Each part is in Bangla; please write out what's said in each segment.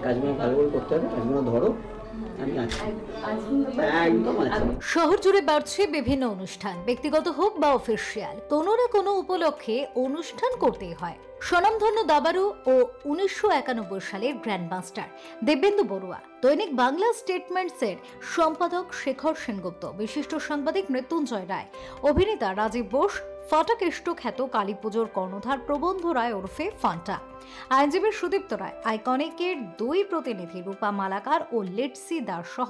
কাজগুলো ভালো করে করতে হবে, কাজগুলো ধরো, আমি আছি একদম আছি। শহর জুড়ে বাড়ছে বিভিন্ন অনুষ্ঠান, ব্যক্তিগত হোক বা অফিসিয়াল, কোনো না কোনো উপলক্ষে অনুষ্ঠান করতেই হয়। স্বনামধন্য দাবারু ও 1991 সালের গ্র্যান্ডমাস্টার দেবেন্দু বড়ুয়া, দৈনিক বাংলা স্টেটমেন্টসের সম্পাদক শেখর সেনগুপ্ত, বিশিষ্ট সাংবাদিক মৃত্যুঞ্জয় রায়, অভিনেতা রাজীব বোস, ফাটাকেষ্ট খ্যাত কালী পুজোর কর্ণধার প্রবন্ধ রায় ওরফে ফান্টা, আইনজীবী সুদীপ্ত রায়, আইকনিকের দুই প্রতিনিধি রূপা মালাকার ও লিটসি দাস সহ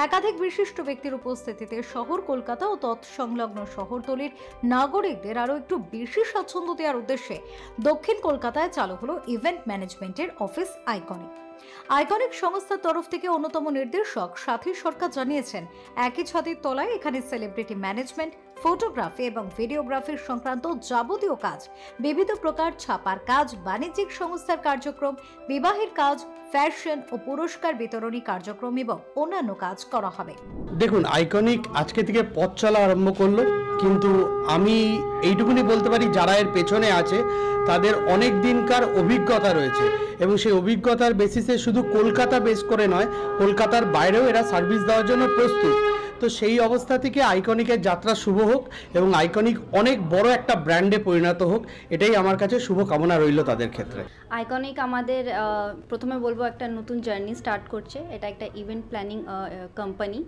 একাধিক বিশিষ্ট ব্যক্তির উপস্থিতিতে শহর কলকাতা ও তৎসংলগ্ন শহরতলির নাগরিকদের আরও একটু বেশি স্বাচ্ছন্দ্য দেওয়ার উদ্দেশ্যে দক্ষিণ কলকাতায় চালু হলো ইভেন্ট ম্যানেজমেন্টের অফিস আইকনিক। আইকনিক সংস্থার তরফ থেকে অন্যতম নির্দেশক সাথী সরকার জানিয়েছেন, একই ছাদের তলায় এখানে সেলিব্রিটি ম্যানেজমেন্ট, ফটোগ্রাফি এবং ভিডিওগ্রাফির সংক্রান্ত যাবতীয় কাজ, বিবিধ প্রকার ছাপার কাজ, বাণিজ্যিক সংস্থার কার্যক্রম, বিবাহের কাজ, ফ্যাশন ও পুরস্কার বিতরণী কার্যক্রম এবং অন্যান্য কাজ করা হবে। দেখুন, আইকনিক আজকে থেকে পথ চলা আরম্ভ করলো, কিন্তু আমি এইটুকুনি বলতে পারি যারা এর পেছনে আছে তাদের অনেক দিনকার অভিজ্ঞতা রয়েছে এবং সেই অভিজ্ঞতার বেসিসে শুধু কলকাতা বেস করে নয়, কলকাতার বাইরেও এরা সার্ভিস দেওয়ার জন্য প্রস্তুত। তো সেই অবস্থা থেকে আইকনিকের যাত্রা শুভ হোক এবং আইকনিক অনেক বড় একটা ব্র্যান্ডে পরিণত হোক, এটাই আমার কাছে শুভ কামনা রইল তাদের ক্ষেত্রে। আইকনিক আমাদের প্রথমে বলবো একটা নতুন জার্নি স্টার্ট করছে। এটা একটা ইভেন্ট প্ল্যানিং কোম্পানি,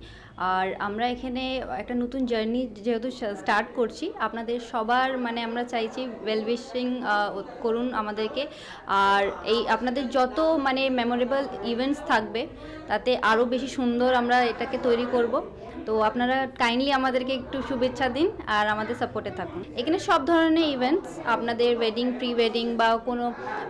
আর আমরা এখানে একটা নতুন জার্নি যেহেতু স্টার্ট করছি, আপনাদের সবার মানে আমরা চাইছি ওয়েল উইশিং করুন আমাদেরকে, আর এই আপনাদের যত মানে মেমোরেবল ইভেন্টস থাকবে তাতে আরও বেশি সুন্দর আমরা এটাকে তৈরি করব। তো আপনারা কাইন্ডলি আমাদেরকে একটু শুভেচ্ছা দিন আর আমাদের সাপোর্টে থাকুন। এখানে সব ধরনের ইভেন্টস, আপনাদের ওয়েডিং, প্রি ওয়েডিং বা কোনো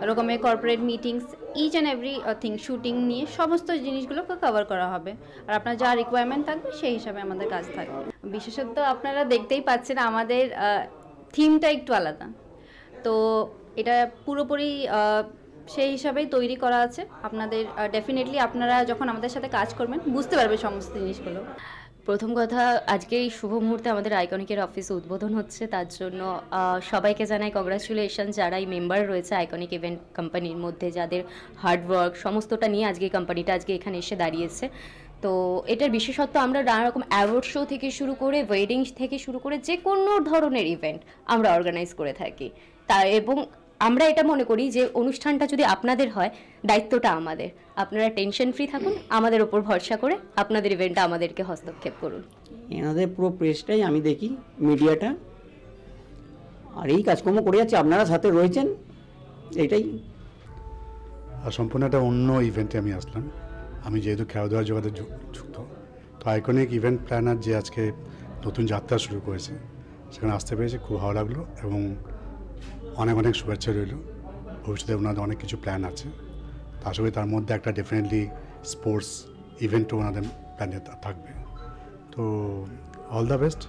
রকমের corporate meetings, each and everything, shooting নিয়ে সমস্ত জিনিসগুলোকে কভার করা হবে। আর আপনার যা রিকোয়ারমেন্ট থাকবে সেই হিসাবে আমাদের কাজ থাকবে। বিশেষত আপনারা দেখতেই পাচ্ছেন আমাদের থিমটা একটু আলাদা, তো এটা পুরোপুরি সেই হিসাবেই তৈরি করা আছে। আপনাদের ডেফিনেটলি আপনারা যখন আমাদের সাথে কাজ করবেন বুঝতে পারবে সমস্ত জিনিসগুলো। প্রথম কথা, আজকে এই শুভ মুহূর্তে আমাদের আইকনিকের অফিস উদ্বোধন হচ্ছে, তার জন্য সবাইকে জানাই কংগ্রাচুলেশন যারা এই মেম্বার রয়েছে আইকনিক ইভেন্ট কোম্পানির মধ্যে, যাদের হার্ডওয়ার্ক সমস্তটা নিয়ে আজকে কোম্পানিটা আজকে এখানে এসে দাঁড়িয়েছে। তো এটার বিশেষত্ব আমরা নানা রকম অ্যাওয়ার্ড শো থেকে শুরু করে ওয়েডিং থেকে শুরু করে যে কোনো ধরনের ইভেন্ট আমরা অর্গানাইজ করে থাকি। এবং আমরা এটা মনে করি যে অনুষ্ঠানটা যদি আপনাদের হয়, দায়িত্বটা আমাদের। আপনারা টেনশন ফ্রি থাকুন, আমাদের ওপর ভরসা করে আপনাদের ইভেন্টটা আমাদেরকে হস্তক্ষেপ করুন। এনাদের পুরো প্রেসটাই আমি দেখি, মিডিয়াটা, আর এই কাজকর্ম করে যাচ্ছে, আপনারা সাথে রয়েছেন, এটাই। আর সম্পূর্ণ একটা অন্য ইভেন্টে আমি আসলাম। আমি যেহেতু খেলা দেওয়ার জগতে যুক্ত, তো আইকনিক ইভেন্ট প্ল্যানার যে আজকে নতুন যাত্রা শুরু করেছে সেখানে আসতে পেরেছে, খুব ভালো লাগলো এবং অনেক অনেক শুভেচ্ছা রইল। ভবিষ্যতে ওনাদের অনেক কিছু প্ল্যান আছে, তার সঙ্গে তার মধ্যে একটা ডেফিনেটলি স্পোর্টস ইভেন্টও ওনাদের প্ল্যানে থাকবে। তো অল দ্য বেস্ট,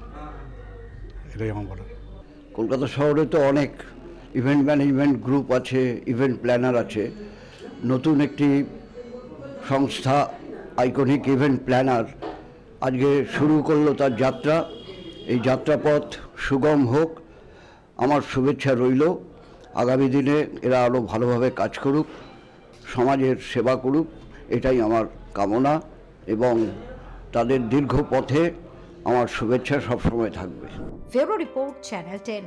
এটাই আমার বলার। কলকাতা শহরে তো অনেক ইভেন্ট ম্যানেজমেন্ট গ্রুপ আছে, ইভেন্ট প্ল্যানার আছে। নতুন একটি সংস্থা আইকনিক ইভেন্ট প্ল্যানার আজকে শুরু করলো তার যাত্রা। এই যাত্রাপথ সুগম হোক, আমার শুভেচ্ছা রইল। আগামী দিনে এরা আরও ভালোভাবে কাজ করুক, সমাজের সেবা করুক, এটাই আমার কামনা এবং তাদের দীর্ঘ পথে আমার শুভেচ্ছা সবসময় থাকবে। Bureau report, channel 10।